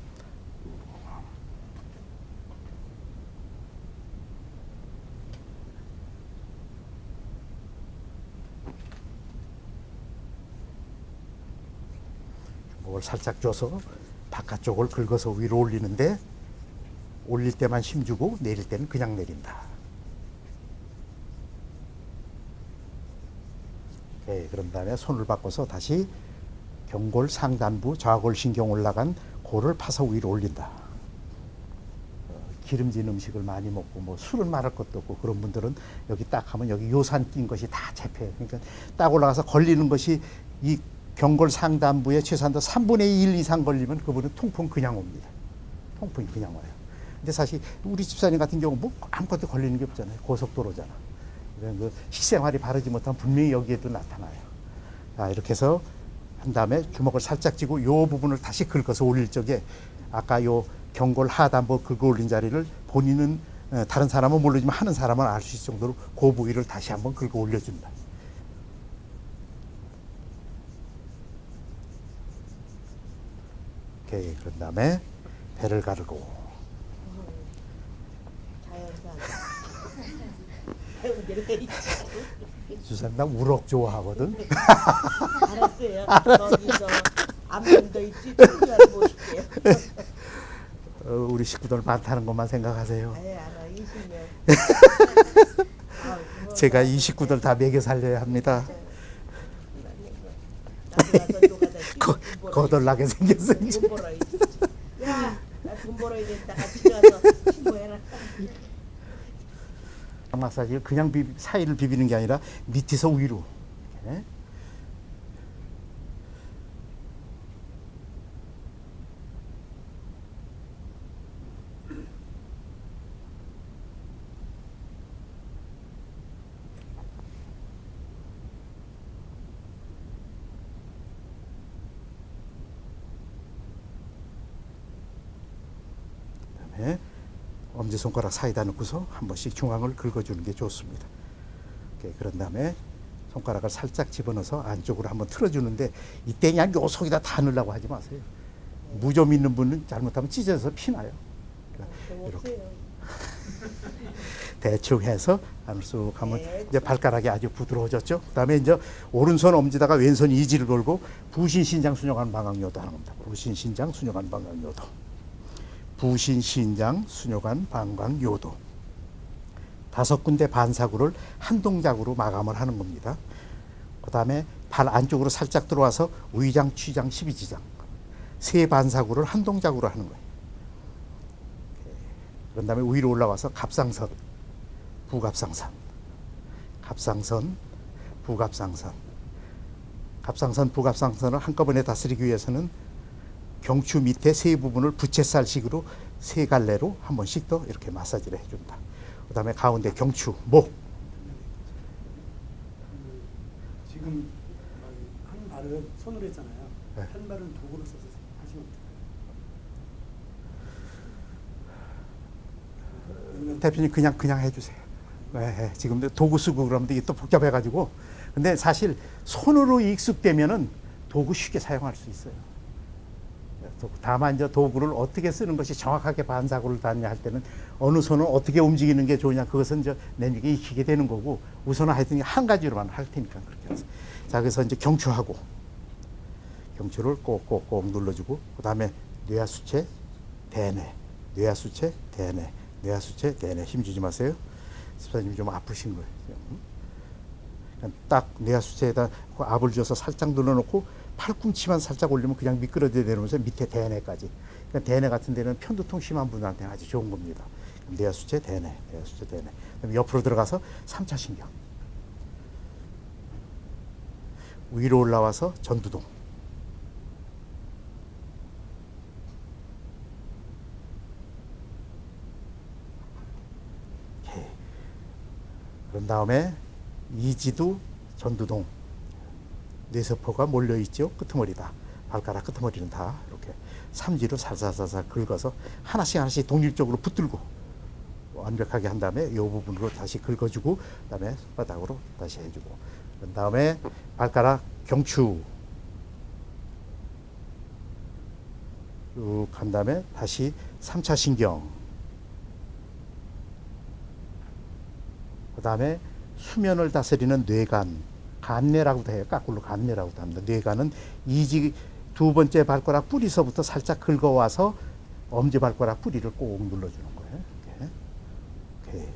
S1: 주먹을 살짝 줘서 바깥쪽을 긁어서 위로 올리는데 올릴 때만 힘주고 내릴 때는 그냥 내린다. 네, 그런 다음에 손을 바꿔서 다시 경골 상단부 좌골신경 올라간 골을 파서 위로 올린다. 기름진 음식을 많이 먹고 뭐 술은 말할 것도 없고 그런 분들은 여기 딱 하면 여기 요산 낀 것이 다 잡혀요. 그러니까 딱 올라가서 걸리는 것이 이 경골 상단부에 최소한도 3분의 1 이상 걸리면 그분은 통풍 그냥 옵니다. 통풍이 그냥 와요. 근데 사실 우리 집사님 같은 경우 뭐 아무것도 걸리는 게 없잖아요. 고속도로잖아. 그 식생활이 바르지 못하면 분명히 여기에도 나타나요. 자, 이렇게 해서 한 다음에 주먹을 살짝 쥐고 요 부분을 다시 긁어서 올릴 적에 아까 요 경골 하단부 긁어 올린 자리를 본인은 다른 사람은 모르지만 하는 사람은 알 수 있을 정도로 그 부위를 다시 한번 긁어 올려준다. 오케이. 그런 다음에 배를 가르고. 주상당 우럭 좋아하거든.
S2: 알았어요. 거기서 안면도 있지. 충분히 모실게요.
S1: 우리 식구들 많다는 것만 생각하세요.
S2: 아예 알아. 20명.
S1: 제가 이 식구들 다 먹여 살려야 합니다. 거덜나게 생겼어 이제.
S2: 돈 벌어야 돼. 야, 나 돈 벌어야 된다. 같이 가서 신고해라.
S1: 마사지를 그냥 사이를 비비는 게 아니라 밑에서 위로. 이렇게. 그다음에 엄지손가락 사이다 넣고서 한 번씩 중앙을 긁어주는 게 좋습니다. 오케이, 그런 다음에 손가락을 살짝 집어넣어서 안쪽으로 한번 틀어주는데 이때 그냥 요 속에다 다 넣으려고 하지 마세요. 무좀 있는 분은 잘못하면 찢어져서 피나요. 그러니까 이렇게 대충 해서 안을 쑥 하면 이제 발가락이 아주 부드러워졌죠. 그다음에 이제 오른손 엄지다가 왼손 이지를 걸고 부신신장 순영한 방광요도 하는 겁니다. 부신신장 순영한 방광요도. 부신신장 순요관 방광요도 5군데 반사구를 한 동작으로 마감을 하는 겁니다. 그 다음에 발 안쪽으로 살짝 들어와서 위장, 취장, 12지장 3반사구를 한 동작으로 하는 거예요. 그런 다음에 위로 올라와서 갑상선, 부갑상선, 갑상선, 부갑상선, 갑상선, 부갑상선을 한꺼번에 다스리기 위해서는 경추 밑에 세 부분을 부채살식으로 3갈래로 한 번씩 더 이렇게 마사지를 해준다. 그 다음에 가운데 경추, 목.
S3: 지금 한 발은 손으로 했잖아요.
S1: 네.
S3: 한 발은 도구로 써서 하시면 돼요.
S1: 대표님 그냥 해주세요. 네, 지금 도구 쓰고 그러면 이게 또 복잡해가지고. 근데 사실 손으로 익숙되면은 도구 쉽게 사용할 수 있어요. 다만 이제 도구를 어떻게 쓰는 것이 정확하게 반사구를 닿냐 할 때는 어느 손은 어떻게 움직이는 게 좋으냐 그것은 이제 내니게 익히게 되는 거고 우선은 하여튼 한 가지로만 할 테니까 그렇게 해서. 자, 그래서 이제 경추하고 경추를 꼭꼭꼭 눌러주고 그 다음에 뇌하수체 대뇌, 뇌하수체 대뇌, 뇌하수체 대뇌. 힘주지 마세요. 집사님이 좀 아프신 거예요. 딱 뇌하수체에다 압을 줘서 살짝 눌러놓고 팔꿈치만 살짝 올리면 그냥 미끄러져 내려오면서 밑에 대뇌까지. 그러니까 대뇌 같은 데는 편두통 심한 분한테 아주 좋은 겁니다. 뇌하수체 대뇌, 뇌하수체 대뇌. 그다음에 옆으로 들어가서 3차 신경. 위로 올라와서 전두동. 오케이. 그런 다음에 이지도 전두동. 뇌세포가 몰려있죠. 끄트머리다. 발가락 끄트머리는 다 이렇게 삼지로 살살살살 긁어서 하나씩 독립적으로 붙들고 완벽하게 한 다음에 이 부분으로 다시 긁어주고 그다음에 손바닥으로 다시 해주고 그 다음에 발가락 경추 쭉 한 다음에 다시 3차 신경 그 다음에 수면을 다스리는 뇌간 간뇌라고도 해요. 거꾸로 간뇌라고도 합니다. 뇌간은 이지 2번째 발가락 뿌리서부터 살짝 긁어와서 엄지발가락 뿌리를 꼭 눌러주는 거예요. 이렇게. 오케이.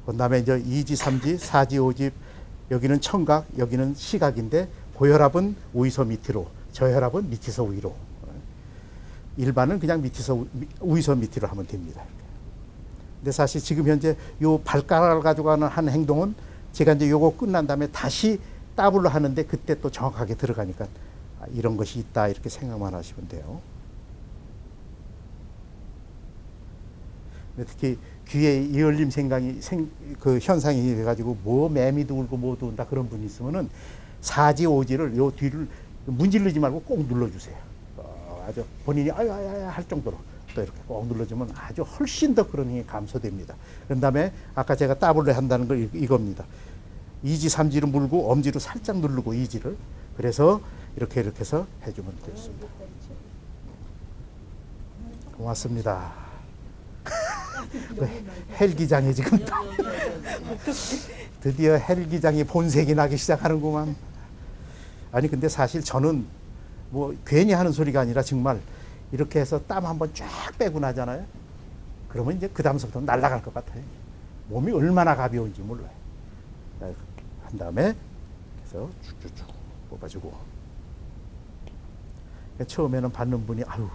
S1: 그 다음에 이제 2지, 3지, 4지, 5지 여기는 청각, 여기는 시각인데 고혈압은 위서 밑으로, 저혈압은 밑에서 위로. 일반은 그냥 밑에서 위서 밑으로 하면 됩니다. 근데 사실 지금 현재 요 발가락을 가지고 하는 행동은 제가 이제 요거 끝난 다음에 다시 더블로 하는데 그때 또 정확하게 들어가니까 이런 것이 있다 이렇게 생각만 하시면 돼요. 특히 귀에 이을림 그 현상이 돼가지고 뭐 매미도 울고 뭐도 운다 그런 분이 있으면은 사지 오지를 요 뒤를 문지르지 말고 꼭 눌러주세요. 아주 본인이 아야야야 할 정도로 또 이렇게 꼭 눌러주면 아주 훨씬 더 그런 힘이 감소됩니다. 그런 다음에 아까 제가 따블로 한다는 걸 이겁니다. 이지 삼지로 물고 엄지로 살짝 누르고 이지를 그래서 이렇게 해서 해주면 되겠습니다. 고맙습니다. 헬기장이 지금 드디어 헬기장이 본색이 나기 시작하는구만. 아니 근데 사실 저는 뭐 괜히 하는 소리가 아니라 정말 이렇게 해서 땀 한번 쫙 빼고 나잖아요. 그러면 이제 그 다음부터 날아갈 것 같아요. 몸이 얼마나 가벼운지 몰라요. 한 다음에 그래서 쭉쭉쭉 뽑아주고 처음에는 받는 분이 아유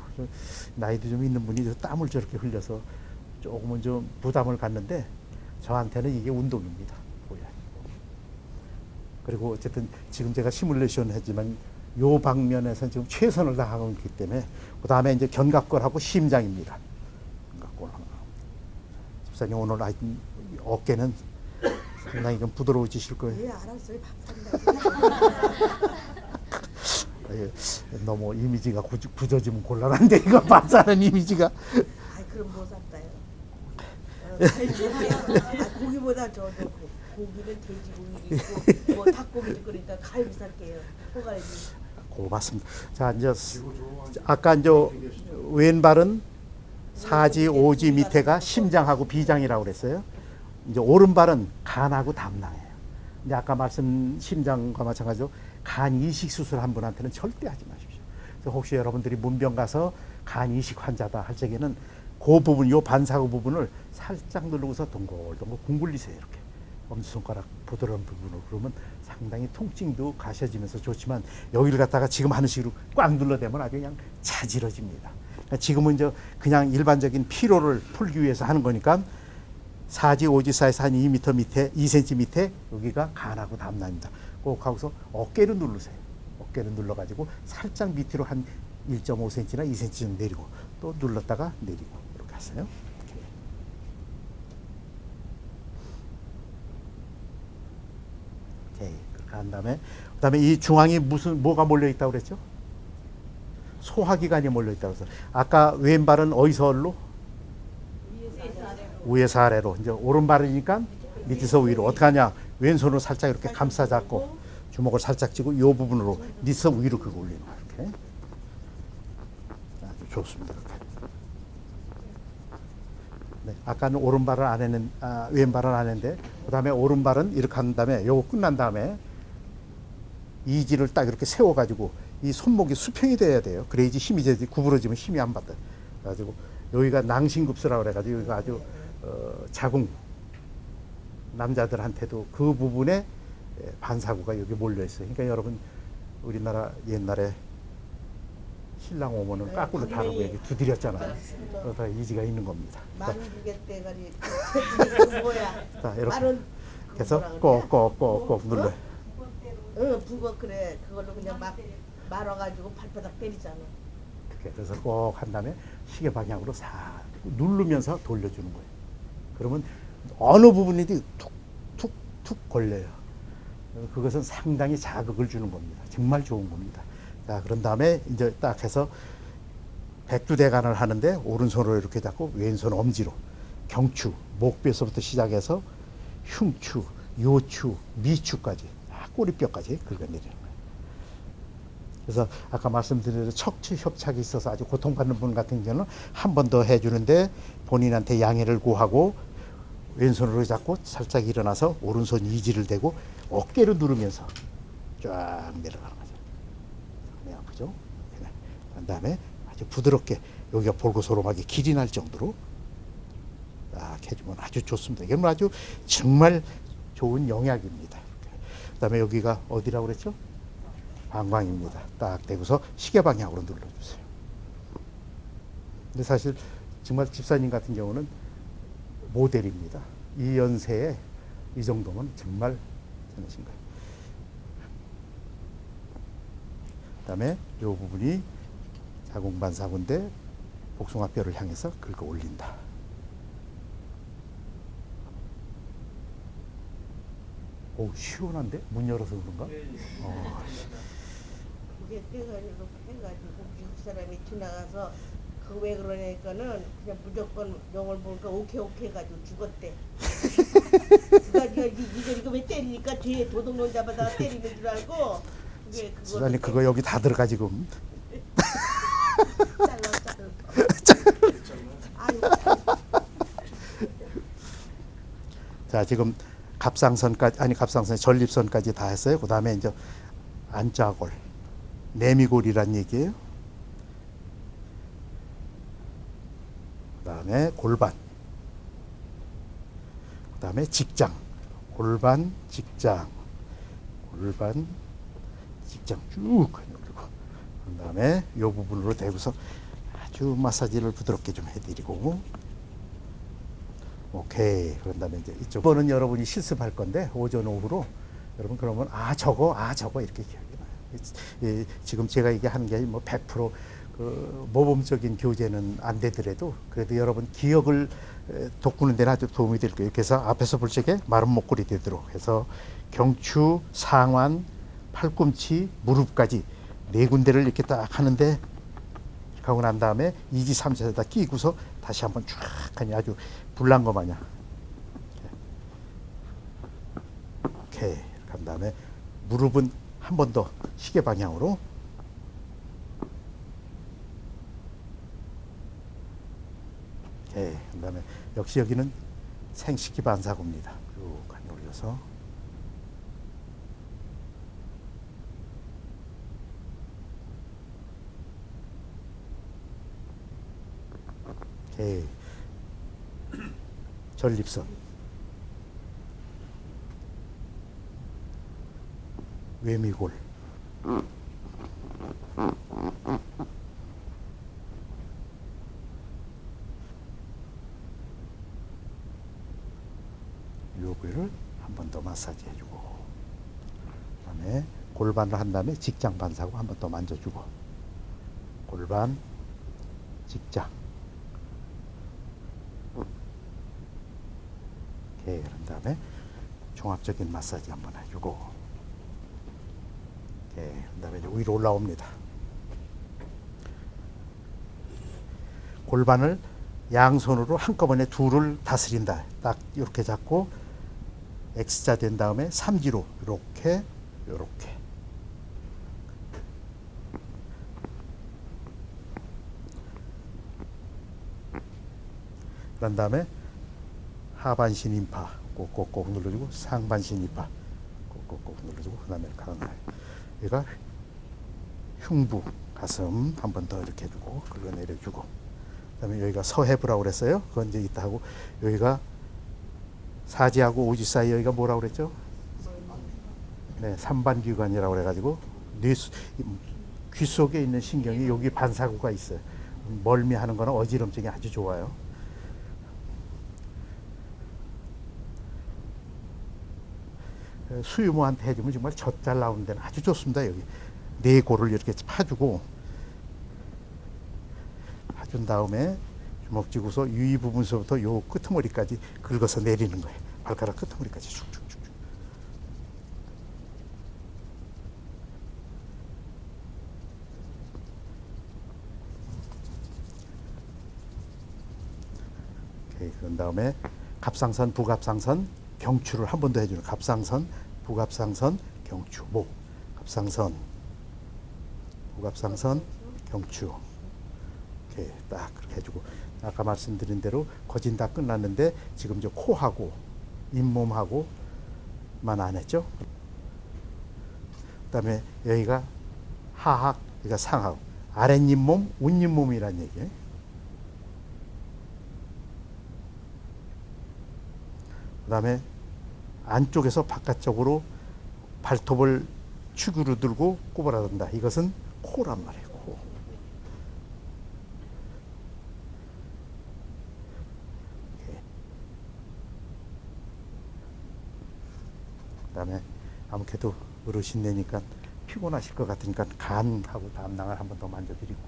S1: 나이도 좀 있는 분이 땀을 저렇게 흘려서 조금은 좀 부담을 갖는데 저한테는 이게 운동입니다. 그리고 어쨌든 지금 제가 시뮬레이션 했지만 요 방면에서는 지금 최선을 다하고 있기 때문에 그 다음에 이제 견갑골하고 심장입니다. 견갑골 하나. 집사님 오늘 어깨는 상당히 좀 부드러워지실 거예요.
S2: 예, 알았어요. 밥산다.
S1: 너무 이미지가 굳어지면 곤란한데 이거 밥 사는 이미지가.
S2: 아이 그럼 뭐 샀다요? 고기보다 저도 고기는 돼지고기 있고 뭐 닭고기 끓이니까 갈비 살게요. 소갈비.
S1: 고맙습니다. 자 이제 아까 이제 왼발은 사지 오지 밑에가 심장하고 비장이라고 그랬어요. 이제 오른발은 간하고 담낭이에요. 이제 아까 말씀 심장과 마찬가지로 간 이식 수술 한 분한테는 절대 하지 마십시오. 그래서 혹시 여러분들이 문병 가서 간 이식 환자다 할 적에는 그 부분, 요 반사구 부분을 살짝 누르고서 동글동글 굴리세요. 이렇게 엄지손가락 부드러운 부분으로 그러면 상당히 통증도 가셔지면서 좋지만 여기를 갖다가 지금 하는 식으로 꽉 눌러대면 아주 그냥 자지러집니다. 지금은 이제 그냥 일반적인 피로를 풀기 위해서 하는 거니까 사지 오지 사이에서 한 2m 밑에 2cm 밑에 여기가 간하고 담낭입니다. 꼭 하고서 어깨를 누르세요. 어깨를 눌러가지고 살짝 밑으로 한 1.5cm나 2cm 정도 내리고 또 눌렀다가 내리고 이렇게 하세요. 오케이. 그렇게 한 다음에 그다음에 이 중앙에 뭐가 몰려 있다고 그랬죠? 소화기관이 몰려 있다고 해서 아까 왼발은 어디서 어디로? 위에서 아래로. 이제 오른발이니까 밑에서 위로. 어떻게 하냐? 왼손으로 살짝 이렇게 감싸 잡고 주먹을 살짝 쥐고 이 부분으로 밑에서 위로 긁어 올리는 거예요. 이렇게. 아주 좋습니다. 이렇게. 네, 아까는 오른발을 안 했는, 왼발은 안 했는데, 그 다음에 오른발은 이렇게 한 다음에, 요거 끝난 다음에, 이지를 딱 이렇게 세워가지고, 이 손목이 수평이 돼야 돼요. 그래야지 힘이 되지, 구부러지면 힘이 안 받아요. 그래가지고, 여기가 낭신급수라고 그래가지고, 여기가 아주, 자궁, 남자들한테도 그 부분에 반사구가 여기 몰려있어요. 그러니까 여러분, 우리나라 옛날에 신랑 오면은 까꾸를 다르고 여기 두드렸잖아요. 그러다 이지가 있는 겁니다.
S2: 만두개 대가리 뭐야?
S1: 자, 이렇게 해서 꼭꼭꼭꼭 눌러.
S2: 응, 북어 그래. 그걸로 그냥 막 말아가지고 발바닥 때리잖아.
S1: 그래서 꼭 한 다음에 시계 방향으로 싹 누르면서 돌려주는 거예요. 그러면 어느 부분이든 툭툭툭 걸려요. 그것은 상당히 자극을 주는 겁니다. 정말 좋은 겁니다. 자, 그런 다음에 이제 딱 해서 백두대간을 하는데 오른손으로 이렇게 잡고 왼손 엄지로 경추, 목뼈에서부터 시작해서 흉추, 요추, 미추까지 꼬리뼈까지 긁어내리는 거예요. 그래서 아까 말씀드린 척추 협착이 있어서 아주 고통받는 분 같은 경우는 한 번 더 해주는데 본인한테 양해를 구하고 왼손으로 잡고 살짝 일어나서 오른손 이지를 대고 어깨를 누르면서 쫙 내려가는 거죠. 상당히 아프죠? 그 다음에 아주 부드럽게 여기가 볼고소름하게 길이 날 정도로 딱 해주면 아주 좋습니다. 이건 아주 정말 좋은 영약입니다. 그 다음에 여기가 어디라고 그랬죠? 방광입니다. 딱 대고서 시계 방향으로 눌러주세요. 근데 사실 정말 집사님 같은 경우는 모델입니다. 이 연세에 이 정도면 정말 괜찮으신 거예요. 그 다음에 이 부분이 자궁반사구인데 복숭아뼈를 향해서 긁어 올린다. 오, 시원한데? 문 열어서 그런가?
S2: 그게 때가 이렇게 해가지고 미국 사람이 지나가서 그 왜 그러냐니까는 그냥 무조건 영을 보니까 오케이 오케이 해가지고 죽었대. 그가 이거 왜 때리니까 뒤에 도둑놈 잡아다가 때리는 줄 알고 그게 그거
S1: 집안에 그거 여기 다 들어가 지금.
S2: 잘라. 아유
S1: 자, 지금 갑상선까지, 아니 갑상선 전립선까지 다 했어요. 그 다음에 이제 안자골, 내미골이란 얘기예요. 그 다음에 골반, 그 다음에 직장, 골반, 직장, 골반, 직장 쭉 올리고, 그 다음에 이 부분으로 대고서 아주 마사지를 부드럽게 좀 해드리고, 오케이. 그런 다음에 이제 이쪽 번은 여러분이 실습할 건데 오전 오후로 여러분 그러면 저거 이렇게 기억이 나요. 지금 제가 이게 하는 게 뭐 100% 모범적인 교재는 안 되더라도 그래도 여러분 기억을 돋구는 데는 아주 도움이 될 거예요. 그래서 앞에서 볼 적에 마른 목골이 되도록 해서 경추, 상완, 팔꿈치, 무릎까지 네 군데를 이렇게 딱 하는데 이렇게 하고 난 다음에 이지삼지에다 끼고서 다시 한번 쫙 하니 아주 불난 거 마냥 오케이. 이렇게 한 다음에 무릎은 한 번 더 시계 방향으로 오케이. 그 다음에 역시 여기는 생식기 반사구입니다. 쭉 올려서 오케이. 전립선, 외미골, 요 부위를 한 번 더 마사지 해주고, 그다음에 골반을 한 다음에 직장 반사고 한 번 더 만져주고, 골반, 직장. 오케이. 그런 다음에 종합적인 마사지 한번 해주고, 오케이. 그런 다음에 이제 위로 올라옵니다. 골반을 양손으로 한꺼번에 둘을 다스린다. 딱 이렇게 잡고 X자 된 다음에 삼지로 이렇게 이렇게. 그런 다음에 하반신 인파 꼭꼭꼭 눌러주고, 상반신 인파 꼭꼭꼭 눌러주고, 그 다음에 가운데 얘가 흉부, 가슴 한 번 더 이렇게 해주고 긁어내려주고, 그 다음에 여기가 서해부라고 그랬어요. 그건 이제 이따 하고, 여기가 사지하고 오지 사이 여기가 뭐라고 그랬죠? 네, 삼반규관이라고 그래가지고 귀 속에 있는 신경이 여기 반사구가 있어요. 멀미하는 거나 어지럼증이 아주 좋아요. 수유모한테 해주면 정말 젖잘 나오는 데는 아주 좋습니다. 여기 네 골을 이렇게 파주고, 파준 다음에 주먹 쥐고서 위 부분서부터 요 끄트머리까지 긁어서 내리는 거예요. 발가락 끄트머리까지 쭉쭉쭉. 오케이. 그런 다음에 갑상선, 부갑상선, 경추를 한 번 더 해주는 갑상선, 부갑상선, 경추, 목, 갑상선, 부갑상선, 경추. 이렇게 딱 그렇게 해주고, 아까 말씀드린 대로 거진 다 끝났는데 지금 저 코하고 잇몸하고만 안 했죠. 그다음에 여기가 하악, 여기가 상악, 아랫잇몸, 윗잇몸이란 얘기예요. 그다음에 안쪽에서 바깥쪽으로 발톱을 축으로 들고 꼬부라든다. 이것은 코란 말이에요. 코. 그다음에 아무래도 어르신내니까 피곤하실 것 같으니까 간하고 담낭을 한 번 더 만져드리고,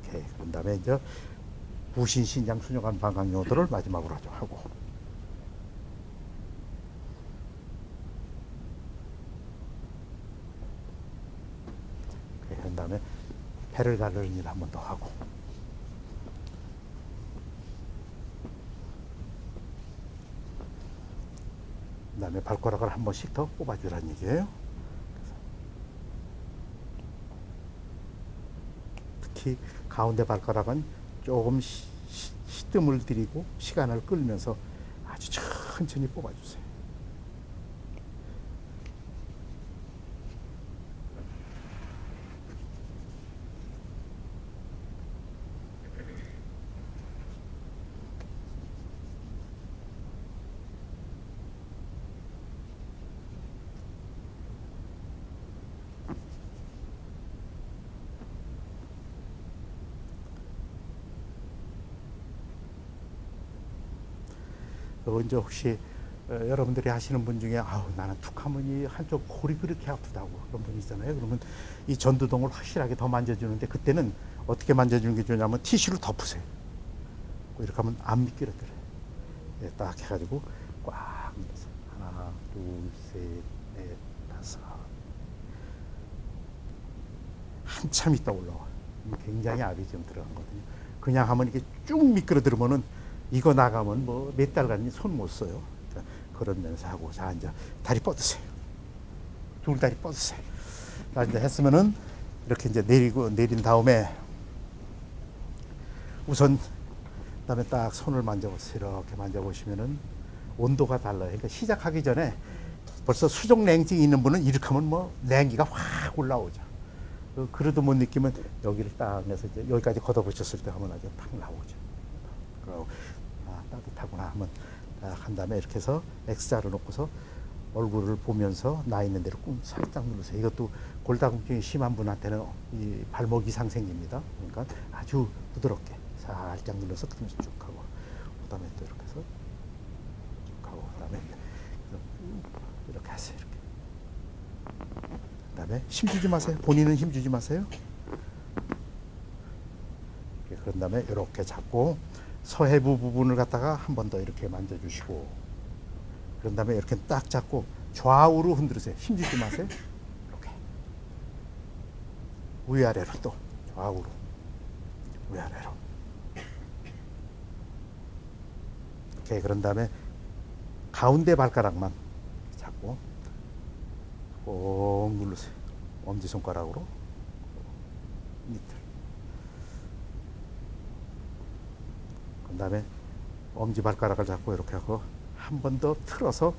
S1: 오케이. 그런 다음에 이제 부신, 신장, 수족관, 방광 요도를 마지막으로 하고 그런 다음에 배를 가르는 일 한 번 더 하고 그 다음에 발가락을 한 번씩 더 뽑아주라는 얘기예요. 특히 가운데 발가락은 조금 시뜸을 들이고 시간을 끌면서 아주 천천히 뽑아주세요. 이제 혹시 여러분들이 하시는 분 중에 아우 나는 툭하면 이 한쪽 골이 그렇게 아프다고 그런 분 있잖아요. 그러면 이 전두동을 확실하게 더 만져주는데 그때는 어떻게 만져주는 게 좋냐면 티슈를 덮으세요. 이렇게 하면 안 미끄러뜨려요. 네, 딱 해가지고 꽉 눌러서 하나, 둘, 셋, 넷, 다섯 한참 있다 올라와. 굉장히 압이 좀 들어가거든요. 그냥 하면 이렇게 쭉 미끄러들면은 이거 나가면 뭐 몇 달간 손 못 써요. 그러니까 그러면서 하고 자 이제 다리 뻗으세요. 둘 다리 뻗으세요. 자 이제 했으면은 이렇게 이제 내린 다음에 우선 그다음에 딱 손을 만져보세요. 이렇게 만져보시면은 온도가 달라요. 그러니까 시작하기 전에 벌써 수족 냉증이 있는 분은 이렇게 하면 뭐 냉기가 확 올라오죠. 그래도 못 느끼면 여기를 딱 내서 이제 여기까지 걷어붙였을 때 하면 아주 탁 나오죠. 그리고 따뜻하구나 하면 딱 한 다음에 이렇게 해서 X자로 놓고서 얼굴을 보면서 나 있는 대로 꾹 살짝 누르세요. 이것도 골다공증이 심한 분한테는 이 발목 이상 생깁니다. 그러니까 아주 부드럽게 살짝 눌러서 그러면서 쭉 하고 그다음에 또 이렇게 해서 쭉 하고 그다음에 이렇게 하세요. 이렇게. 그다음에 힘 주지 마세요. 본인은 힘 주지 마세요. 그런 다음에 이렇게 잡고 서해부 부분을 갖다가 한 번 더 이렇게 만져주시고 그런 다음에 이렇게 딱 잡고 좌우로 흔들으세요. 힘 주지 마세요. 이렇게 위아래로 또 좌우로 위아래로 이렇게 그런 다음에 가운데 발가락만 잡고 꼭 누르세요. 엄지손가락으로 밑을 그 다음에 엄지발가락을 잡고 이렇게 하고 한 번 더 틀어서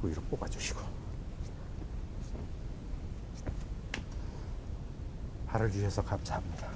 S1: 위로 뽑아주시고 발을 주셔서 감사합니다.